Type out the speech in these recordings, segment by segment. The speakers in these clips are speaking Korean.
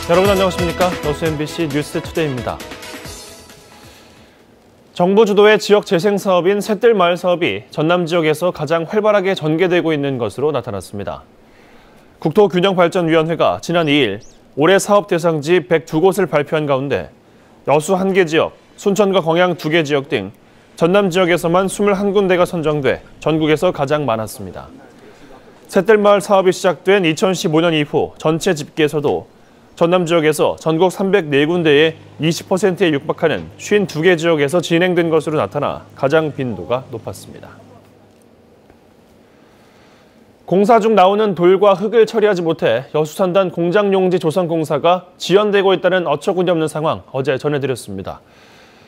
여러분 안녕하십니까? 여수 MBC 뉴스투데이입니다. 정부 주도의 지역 재생 사업인 샛들마을 사업이 전남 지역에서 가장 활발하게 전개되고 있는 것으로 나타났습니다. 국토균형발전위원회가 지난 2일 올해 사업 대상지 102곳을 발표한 가운데 여수 1개 지역, 순천과 광양 2개 지역 등 전남 지역에서만 21군데가 선정돼 전국에서 가장 많았습니다. 샛들마을 사업이 시작된 2015년 이후 전체 집계에서도 전남 지역에서 전국 304군데의 20%에 육박하는 52개 지역에서 진행된 것으로 나타나 가장 빈도가 높았습니다. 공사 중 나오는 돌과 흙을 처리하지 못해 여수산단 공장용지 조성공사가 지연되고 있다는 어처구니 없는 상황 어제 전해드렸습니다.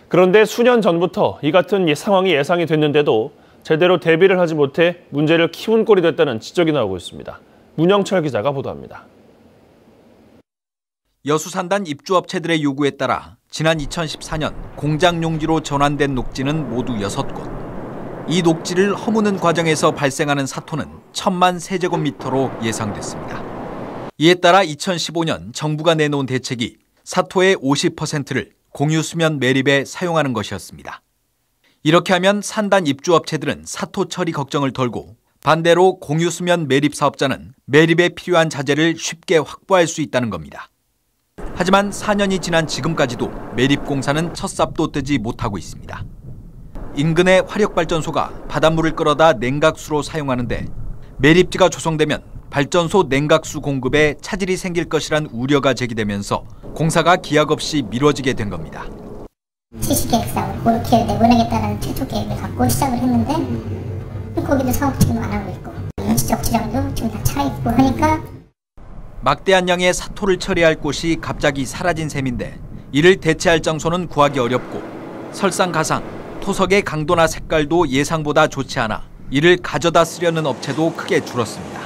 그런데 수년 전부터 이 같은 상황이 예상이 됐는데도 제대로 대비를 하지 못해 문제를 키운 꼴이 됐다는 지적이 나오고 있습니다. 문영철 기자가 보도합니다. 여수산단 입주업체들의 요구에 따라 지난 2014년 공장 용지로 전환된 녹지는 모두 6곳. 이 녹지를 허무는 과정에서 발생하는 사토는 1000만 세제곱미터로 예상됐습니다. 이에 따라 2015년 정부가 내놓은 대책이 사토의 50%를 공유수면 매립에 사용하는 것이었습니다. 이렇게 하면 산단 입주업체들은 사토 처리 걱정을 덜고 반대로 공유수면 매립 사업자는 매립에 필요한 자재를 쉽게 확보할 수 있다는 겁니다. 하지만 4년이 지난 지금까지도 매립 공사는 첫 삽도 뜨지 못하고 있습니다. 인근의 화력발전소가 바닷물을 끌어다 냉각수로 사용하는데 매립지가 조성되면 발전소 냉각수 공급에 차질이 생길 것이란 우려가 제기되면서 공사가 기약 없이 미뤄지게 된 겁니다. 70계획상을 그렇게 내보내겠다는 최초 계획을 갖고 시작을 했는데 거기도 사업 지금 안 하고 있고 인지적 지장도 지금 다 차 있고 하니까 막대한 양의 사토를 처리할 곳이 갑자기 사라진 셈인데 이를 대체할 장소는 구하기 어렵고 설상가상 토석의 강도나 색깔도 예상보다 좋지 않아 이를 가져다 쓰려는 업체도 크게 줄었습니다.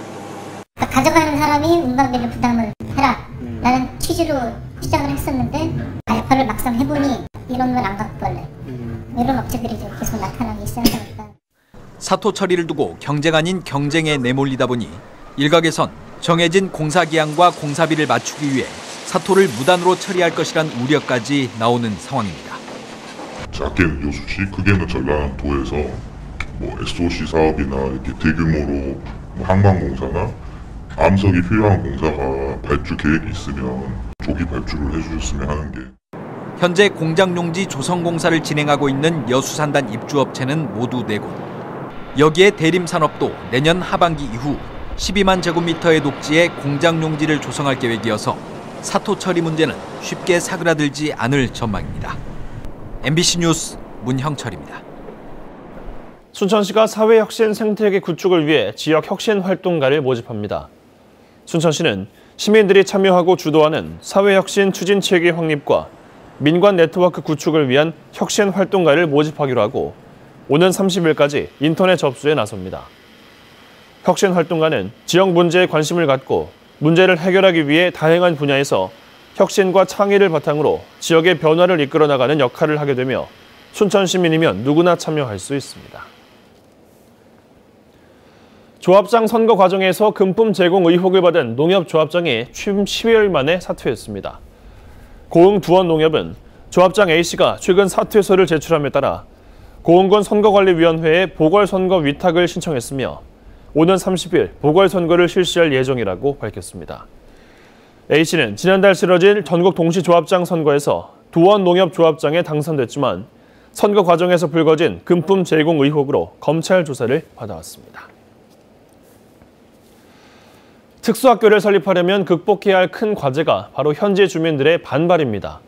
가져가는 사람이 운반비를 부담을 해라 라는 취지로 시작을 했었는데 발표를 막상 해보니 이런 걸 안 갖고 갈래 이런 업체들이 계속 나타나기 시작하니까 사토 처리를 두고 경쟁 아닌 경쟁에 내몰리다 보니 일각에선 정해진 공사기한과 공사비를 맞추기 위해 사토를 무단으로 처리할 것이란 우려까지 나오는 상황입니다. 작게는 여수시, 크게는 전라도에서 SOC 사업이나 이렇게 대규모로 항만공사나 암석이 필요한 공사가 발주 계획이 있으면 조기 발주를 해주셨으면 하는 게. 현재 공장용지 조성공사를 진행하고 있는 여수산단 입주업체는 모두 4곳. 여기에 대림산업도 내년 하반기 이후 12만 제곱미터의 녹지에 공장용지를 조성할 계획이어서 사토 처리 문제는 쉽게 사그라들지 않을 전망입니다. MBC 뉴스 문형철입니다. 순천시가 사회혁신 생태계 구축을 위해 지역 혁신 활동가를 모집합니다. 순천시는 시민들이 참여하고 주도하는 사회혁신 추진체계 확립과 민관 네트워크 구축을 위한 혁신 활동가를 모집하기로 하고 오는 30일까지 인터넷 접수에 나섭니다. 혁신 활동가는 지역 문제에 관심을 갖고 문제를 해결하기 위해 다양한 분야에서 혁신과 창의를 바탕으로 지역의 변화를 이끌어 나가는 역할을 하게 되며 순천 시민이면 누구나 참여할 수 있습니다. 조합장 선거 과정에서 금품 제공 의혹을 받은 농협조합장이 취임 10여일 만에 사퇴했습니다. 고흥 두원농협은 조합장 A씨가 최근 사퇴서를 제출함에 따라 고흥군 선거관리위원회에 보궐선거 위탁을 신청했으며 오는 30일 보궐선거를 실시할 예정이라고 밝혔습니다. A씨는 지난달 치러진 전국 동시조합장 선거에서 두원농협조합장에 당선됐지만 선거 과정에서 불거진 금품 제공 의혹으로 검찰 조사를 받아왔습니다. 특수학교를 설립하려면 극복해야 할 큰 과제가 바로 현지 주민들의 반발입니다.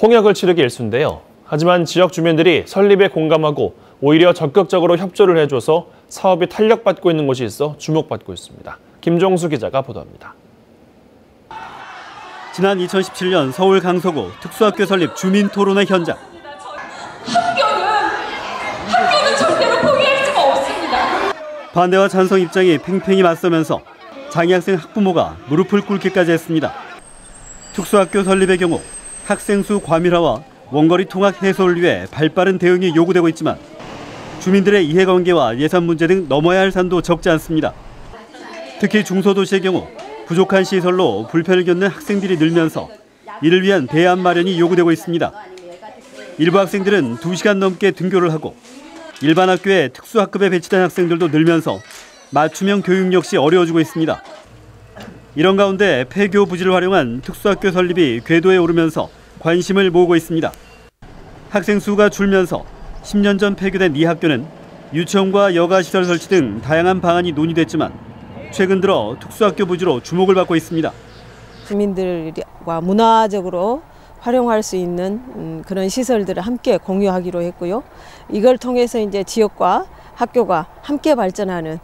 홍역을 치르기 일쑤인데요. 하지만 지역 주민들이 설립에 공감하고 오히려 적극적으로 협조를 해줘서 사업이 탄력받고 있는 곳이 있어 주목받고 있습니다. 김종수 기자가 보도합니다. 지난 2017년 서울 강서구 특수학교 설립 주민토론회 현장. 학교는 절대로 포기할 수가 없습니다. 반대와 찬성 입장이 팽팽히 맞서면서 장애학생 학부모가 무릎을 꿇기까지 했습니다. 특수학교 설립의 경우 학생 수 과밀화와 원거리 통학 해소를 위해 발빠른 대응이 요구되고 있지만 주민들의 이해관계와 예산 문제 등 넘어야 할 산도 적지 않습니다. 특히 중소도시의 경우 부족한 시설로 불편을 겪는 학생들이 늘면서 이를 위한 대안 마련이 요구되고 있습니다. 일부 학생들은 2시간 넘게 등교를 하고 일반 학교에 특수학급에 배치된 학생들도 늘면서 맞춤형 교육 역시 어려워지고 있습니다. 이런 가운데 폐교 부지를 활용한 특수학교 설립이 궤도에 오르면서 관심을 모으고 있습니다. 학생 수가 줄면서 10년 전 폐교된 이 학교는 유치원과 여가시설 설치 등 다양한 방안이 논의됐지만 최근 들어 특수학교 부지로 주목을 받고 있습니다. 주민들과 문화적으로 활용할 수 있는 그런 시설들을 함께 공유하기로 했고요. 이걸 통해서 이제 지역과 학교가 함께 발전하는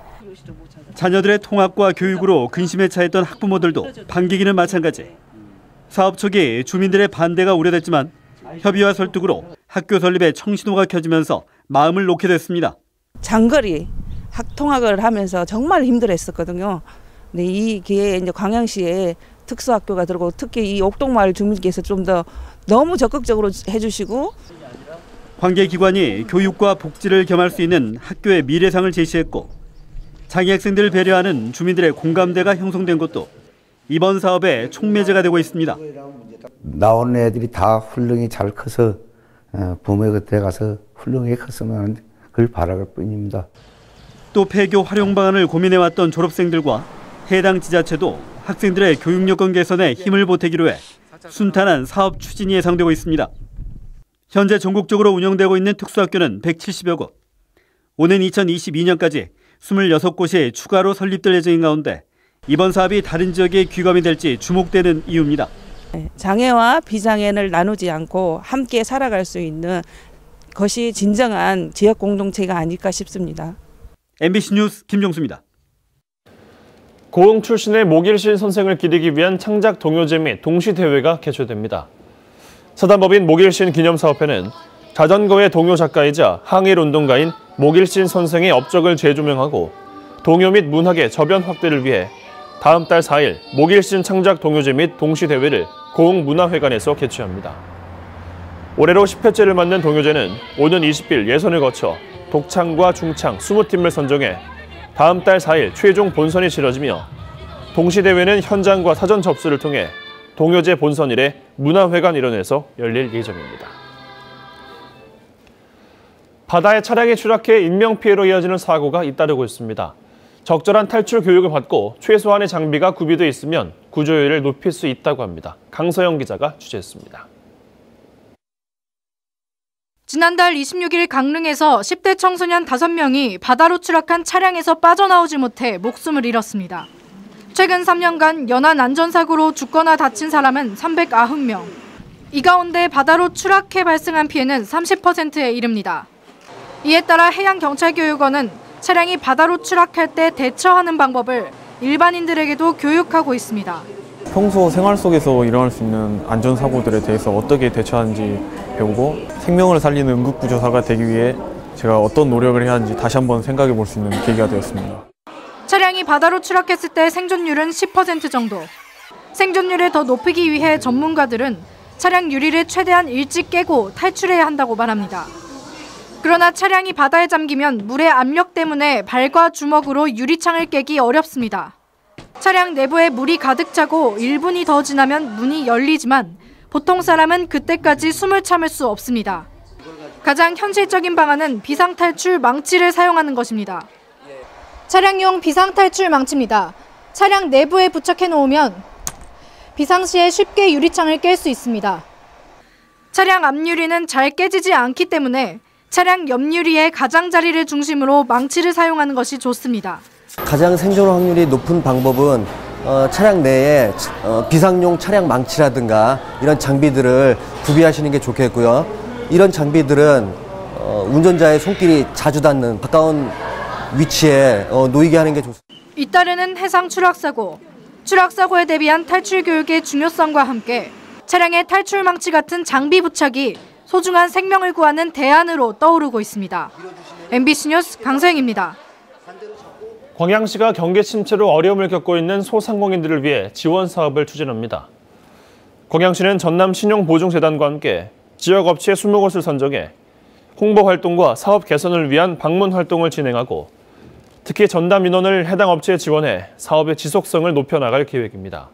자녀들의 통학과 교육으로 근심에 차있던 학부모들도 반기기는 마찬가지. 사업 초기 주민들의 반대가 우려됐지만 협의와 설득으로 학교 설립에 청신호가 켜지면서 마음을 놓게 됐습니다. 장거리 통학을 하면서 정말 힘들었었거든요. 근데 이 기회에 이제 광양시에 특수학교가 들어오고 특히 이 옥동마을 주민께서 좀 더 너무 적극적으로 해주시고 관계기관이 교육과 복지를 겸할 수 있는 학교의 미래상을 제시했고 장애 학생들을 배려하는 주민들의 공감대가 형성된 것도 이번 사업의 촉매제가 되고 있습니다. 나오는 애들이 다 훌륭히 잘 커서 부모의 곁에 가서 훌륭하게 컸으면 하는 그걸 바랄 뿐입니다. 또 폐교 활용 방안을 고민해왔던 졸업생들과 해당 지자체도 학생들의 교육 여건 개선에 힘을 보태기로 해 순탄한 사업 추진이 예상되고 있습니다. 현재 전국적으로 운영되고 있는 특수학교는 170여 곳. 오는 2022년까지 26곳이 추가로 설립될 예정인 가운데 이번 사업이 다른 지역에 귀감이 될지 주목되는 이유입니다. 장애와 비장애를 나누지 않고 함께 살아갈 수 있는 것이 진정한 지역 공동체가 아닐까 싶습니다. MBC 뉴스 김종수입니다. 고흥 출신의 목일신 선생을 기리기 위한 창작 동요제 및 동시대회가 개최됩니다. 사단법인 목일신 기념사업회는 자전거의 동요 작가이자 항일운동가인 목일신 선생의 업적을 재조명하고 동요 및 문학의 저변 확대를 위해 다음 달 4일 목일신 창작 동요제 및 동시대회를 고흥 문화회관에서 개최합니다. 올해로 10회째를 맞는 동요제는 오는 20일 예선을 거쳐 독창과 중창 20팀을 선정해 다음 달 4일 최종 본선이 치러지며 동시대회는 현장과 사전 접수를 통해 동요제 본선일에 문화회관 일원에서 열릴 예정입니다. 바다에 차량이 추락해 인명피해로 이어지는 사고가 잇따르고 있습니다. 적절한 탈출 교육을 받고 최소한의 장비가 구비돼 있으면 구조율을 높일 수 있다고 합니다. 강서영 기자가 취재했습니다. 지난달 26일 강릉에서 10대 청소년 5명이 바다로 추락한 차량에서 빠져나오지 못해 목숨을 잃었습니다. 최근 3년간 연안 안전사고로 죽거나 다친 사람은 390명. 이 가운데 바다로 추락해 발생한 피해는 30%에 이릅니다. 이에 따라 해양경찰교육원은 차량이 바다로 추락할 때 대처하는 방법을 일반인들에게도 교육하고 있습니다. 평소 생활 속에서 일어날 수 있는 안전사고들에 대해서 어떻게 대처하는지 배우고 생명을 살리는 응급구조사가 되기 위해 제가 어떤 노력을 해야 하는지 다시 한번 생각해 볼 수 있는 계기가 되었습니다. 차량이 바다로 추락했을 때 생존율은 10% 정도. 생존율을 더 높이기 위해 전문가들은 차량 유리를 최대한 일찍 깨고 탈출해야 한다고 말합니다. 그러나 차량이 바다에 잠기면 물의 압력 때문에 발과 주먹으로 유리창을 깨기 어렵습니다. 차량 내부에 물이 가득 차고 1분이 더 지나면 문이 열리지만 보통 사람은 그때까지 숨을 참을 수 없습니다. 가장 현실적인 방안은 비상탈출 망치를 사용하는 것입니다. 차량용 비상탈출 망치입니다. 차량 내부에 부착해 놓으면 비상시에 쉽게 유리창을 깰 수 있습니다. 차량 앞유리는 잘 깨지지 않기 때문에 차량 옆유리의 가장자리를 중심으로 망치를 사용하는 것이 좋습니다. 가장 생존 확률이 높은 방법은 차량 내에 비상용 차량 망치라든가 이런 장비들을 구비하시는 게 좋겠고요. 이런 장비들은 운전자의 손길이 자주 닿는 가까운 위치에 놓이게 하는 게 좋습니다. 잇따르는 해상 추락사고. 추락사고에 대비한 탈출 교육의 중요성과 함께 차량에 탈출 망치 같은 장비 부착이 소중한 생명을 구하는 대안으로 떠오르고 있습니다. MBC 뉴스 강서영입니다. 광양시가 경계 침체로 어려움을 겪고 있는 소상공인들을 위해 지원 사업을 추진합니다. 광양시는 전남신용보증재단과 함께 지역 업체 20곳을 선정해 홍보 활동과 사업 개선을 위한 방문 활동을 진행하고 특히 전담 인원을 해당 업체에 지원해 사업의 지속성을 높여나갈 계획입니다.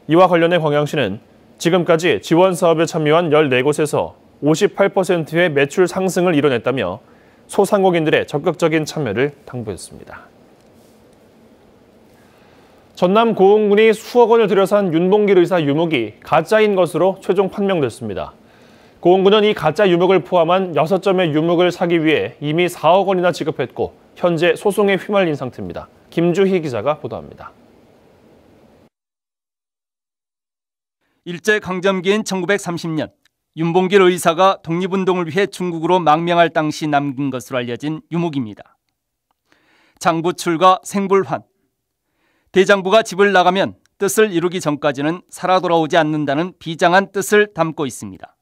이와 관련해 광양시는 지금까지 지원 사업에 참여한 14곳에서 58%의 매출 상승을 이뤄냈다며 소상공인들의 적극적인 참여를 당부했습니다. 전남 고흥군이 수억 원을 들여 산 윤봉길 의사 유목이 가짜인 것으로 최종 판명됐습니다. 고흥군은 이 가짜 유목을 포함한 6점의 유목을 사기 위해 이미 4억 원이나 지급했고 현재 소송에 휘말린 상태입니다. 김주희 기자가 보도합니다. 일제강점기인 1930년 윤봉길 의사가 독립운동을 위해 중국으로 망명할 당시 남긴 것으로 알려진 유목입니다. 장부출과 생불환. 대장부가 집을 나가면 뜻을 이루기 전까지는 살아 돌아오지 않는다는 비장한 뜻을 담고 있습니다.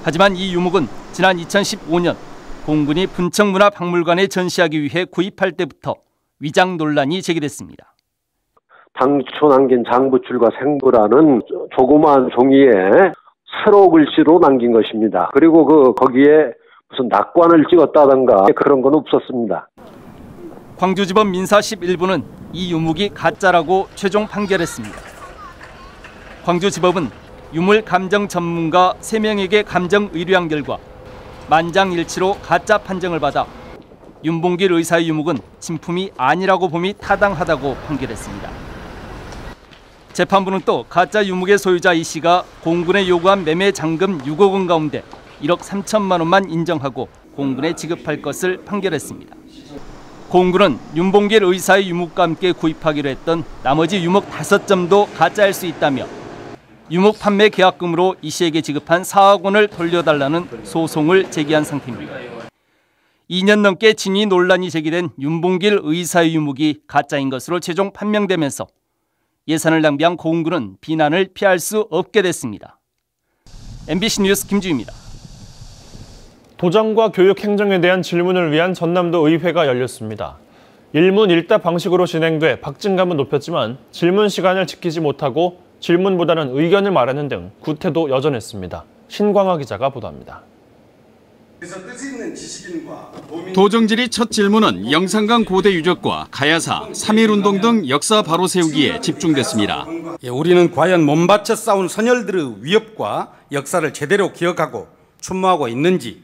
하지만 이 유목은 지난 2015년 고흥군이 분청문화박물관에 전시하기 위해 구입할 때부터 위장 논란이 제기됐습니다. 당초 남긴 장부출과 생불환은 조그마한 종이에 세로 글씨로 남긴 것입니다. 그리고 거기에 무슨 낙관을 찍었다던가 그런 건 없었습니다. 광주지법 민사 11부는 이 유목이 가짜라고 최종 판결했습니다. 광주지법은 유물 감정 전문가 3명에게 감정 의뢰한 결과 만장일치로 가짜 판정을 받아 윤봉길 의사의 유목은 진품이 아니라고 봄이 타당하다고 판결했습니다. 재판부는 또 가짜 유목의 소유자 이 씨가 고흥군에 요구한 매매 잔금 6억 원 가운데 1억 3천만 원만 인정하고 고흥군에 지급할 것을 판결했습니다. 고흥군은 윤봉길 의사의 유목과 함께 구입하기로 했던 나머지 유목 5점도 가짜일 수 있다며 유목 판매 계약금으로 이 씨에게 지급한 4억 원을 돌려달라는 소송을 제기한 상태입니다. 2년 넘게 진위 논란이 제기된 윤봉길 의사의 유목이 가짜인 것으로 최종 판명되면서 예산을 낭비한 고흥군은 비난을 피할 수 없게 됐습니다. MBC 뉴스 김주희입니다. 도정과 교육 행정에 대한 질문을 위한 전남도 의회가 열렸습니다. 일문일답 방식으로 진행돼 박진감은 높였지만 질문 시간을 지키지 못하고 질문보다는 의견을 말하는 등 구태도 여전했습니다. 신광하 기자가 보도합니다. 도정질의 첫 질문은 영산강 고대 유적과 가야사, 3.1운동 등 역사 바로 세우기에 집중됐습니다. 우리는 과연 몸바쳐 싸운 선열들의 위협과 역사를 제대로 기억하고 추모하고 있는지,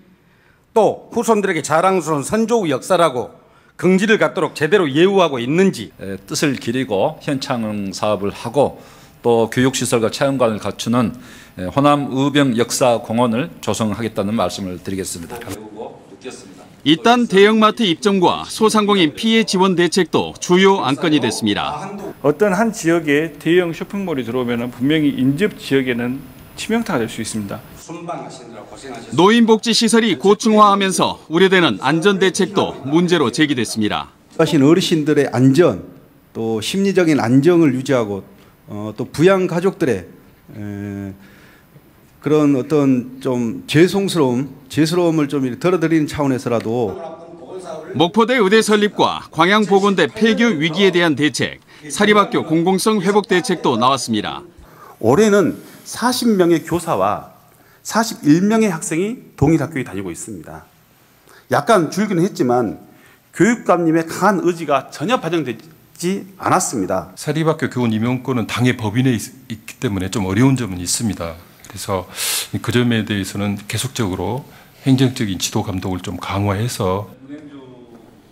또 후손들에게 자랑스러운 선조의 역사라고 긍지를 갖도록 제대로 예우하고 있는지. 뜻을 기리고 현창 사업을 하고 또 교육시설과 체험관을 갖추는 호남 의병 역사공원을 조성하겠다는 말씀을 드리겠습니다. 이딴 대형마트 입점과 소상공인 피해 지원 대책도 주요 안건이 됐습니다. 어떤 한 지역에 대형 쇼핑몰이 들어오면 분명히 인접 지역에는 치명타가 될 수 있습니다. 노인복지시설이 고층화하면서 우려되는 안전대책도 문제로 제기됐습니다. 하신 어르신들의 안전, 또 심리적인 안정을 유지하고 또 부양 가족들의 그런 어떤 좀 죄스러움을 좀 덜어드리는 차원에서라도 목포대 의대 설립과 광양보건대 폐교 위기에 대한 대책, 사립학교 공공성 회복 대책도 나왔습니다. 올해는 40명의 교사와 41명의 학생이 동일 학교에 다니고 있습니다. 약간 줄기는 했지만 교육감님의 강한 의지가 전혀 반영되지 않았습니다. 사립학교 교원 임용권은 당의 법인에 있기 때문에 좀 어려운 점은 있습니다. 그래서 그 점에 대해서는 계속적으로 행정적인 지도 감독을 좀 강화해서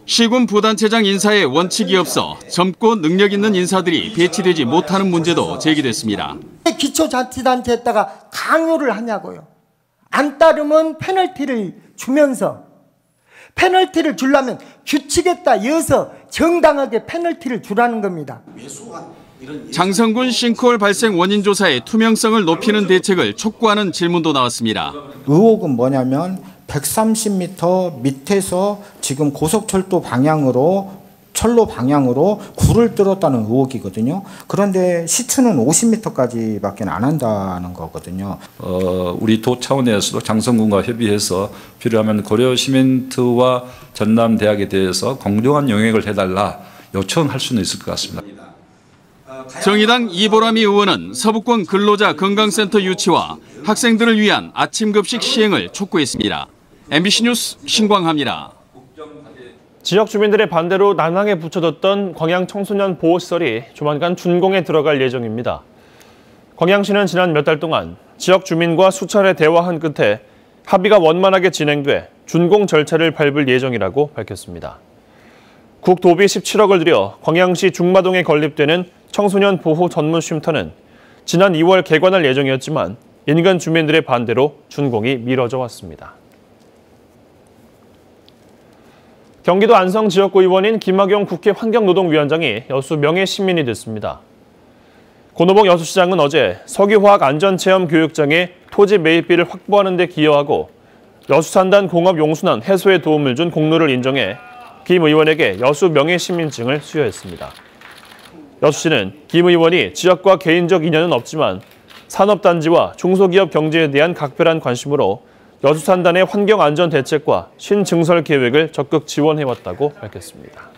시군 부단체장 인사에 원칙이 없어 젊고 능력 있는 인사들이 배치되지 못하는 문제도 제기됐습니다. 기초자치단체에다가 강요를 하냐고요. 안 따르면 페널티를 주면서 페널티를 주려면 규칙에다 이어서 정당하게 페널티를 주라는 겁니다. 장성군 싱크홀 발생 원인 조사의 투명성을 높이는 대책을 촉구하는 질문도 나왔습니다. 의혹은 뭐냐면 130m 밑에서 지금 고속철도 방향으로 철로 방향으로 굴을 뚫었다는 의혹이거든요. 그런데 시추는 50m까지밖에 안 한다는 거거든요. 우리 도 차원에서도 장성군과 협의해서 필요하면 고려시멘트와 전남대학에 대해서 공정한 영향을 해달라 요청할 수는 있을 것 같습니다. 정의당 이보람이 의원은 서부권 근로자 건강센터 유치와 학생들을 위한 아침급식 시행을 촉구했습니다. MBC 뉴스 신광하입니다. 지역 주민들의 반대로 난항에 붙여뒀던 광양 청소년 보호시설이 조만간 준공에 들어갈 예정입니다. 광양시는 지난 몇 달 동안 지역 주민과 수차례 대화한 끝에 합의가 원만하게 진행돼 준공 절차를 밟을 예정이라고 밝혔습니다. 국도비 17억을 들여 광양시 중마동에 건립되는 청소년 보호 전문 쉼터는 지난 2월 개관할 예정이었지만 인근 주민들의 반대로 준공이 미뤄져 왔습니다. 경기도 안성 지역구 의원인 김학용 국회 환경노동위원장이 여수 명예시민이 됐습니다. 권오봉 여수시장은 어제 석유화학 안전체험 교육장에 토지 매입비를 확보하는 데 기여하고 여수산단 공업 용순환 해소에 도움을 준 공로를 인정해 김 의원에게 여수 명예시민증을 수여했습니다. 여수시는 김 의원이 지역과 개인적 인연은 없지만 산업단지와 중소기업 경제에 대한 각별한 관심으로 여수산단의 환경안전 대책과 신증설 계획을 적극 지원해왔다고 밝혔습니다.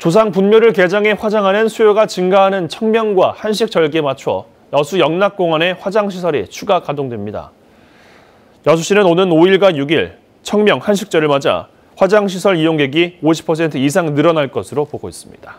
조상 분묘를 개장해 화장하는 수요가 증가하는 청명과 한식 절기에 맞춰 여수 영락공원의 화장시설이 추가 가동됩니다. 여수시는 오는 5일과 6일 청명 한식절을 맞아 화장시설 이용객이 50% 이상 늘어날 것으로 보고 있습니다.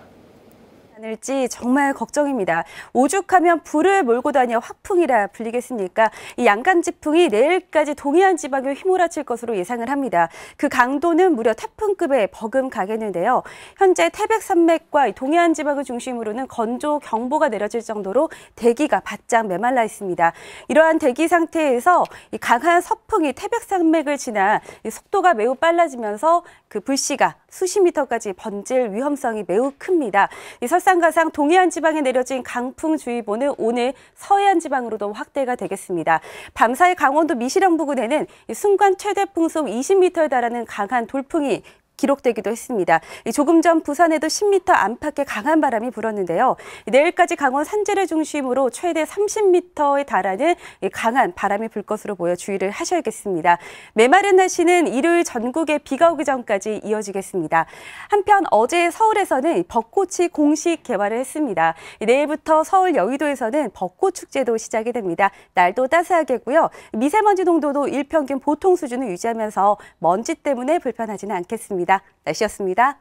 않을지 정말 걱정입니다. 오죽하면 불을 몰고 다녀 화풍이라 불리겠습니까? 이 양간지풍이 내일까지 동해안 지방을 휘몰아칠 것으로 예상을 합니다. 그 강도는 무려 태풍급에 버금가겠는데요. 현재 태백산맥과 동해안 지방을 중심으로는 건조 경보가 내려질 정도로 대기가 바짝 메말라 있습니다. 이러한 대기 상태에서 이 강한 서풍이 태백산맥을 지나 속도가 매우 빨라지면서 그 불씨가 수십 미터까지 번질 위험성이 매우 큽니다. 이 설상가상 동해안 지방에 내려진 강풍주의보는 오늘 서해안 지방으로도 확대가 되겠습니다. 밤사이 강원도 미시령 부근에는 순간 최대 풍속 20m에 달하는 강한 돌풍이 기록되기도 했습니다. 조금 전 부산에도 10m 안팎의 강한 바람이 불었는데요. 내일까지 강원 산지를 중심으로 최대 30m에 달하는 강한 바람이 불 것으로 보여 주의를 하셔야겠습니다. 메마른 날씨는 일요일 전국에 비가 오기 전까지 이어지겠습니다. 한편 어제 서울에서는 벚꽃이 공식 개화를 했습니다. 내일부터 서울 여의도에서는 벚꽃 축제도 시작이 됩니다. 날도 따스하겠고요. 미세먼지 농도도 일평균 보통 수준을 유지하면서 먼지 때문에 불편하지는 않겠습니다. 날씨였습니다.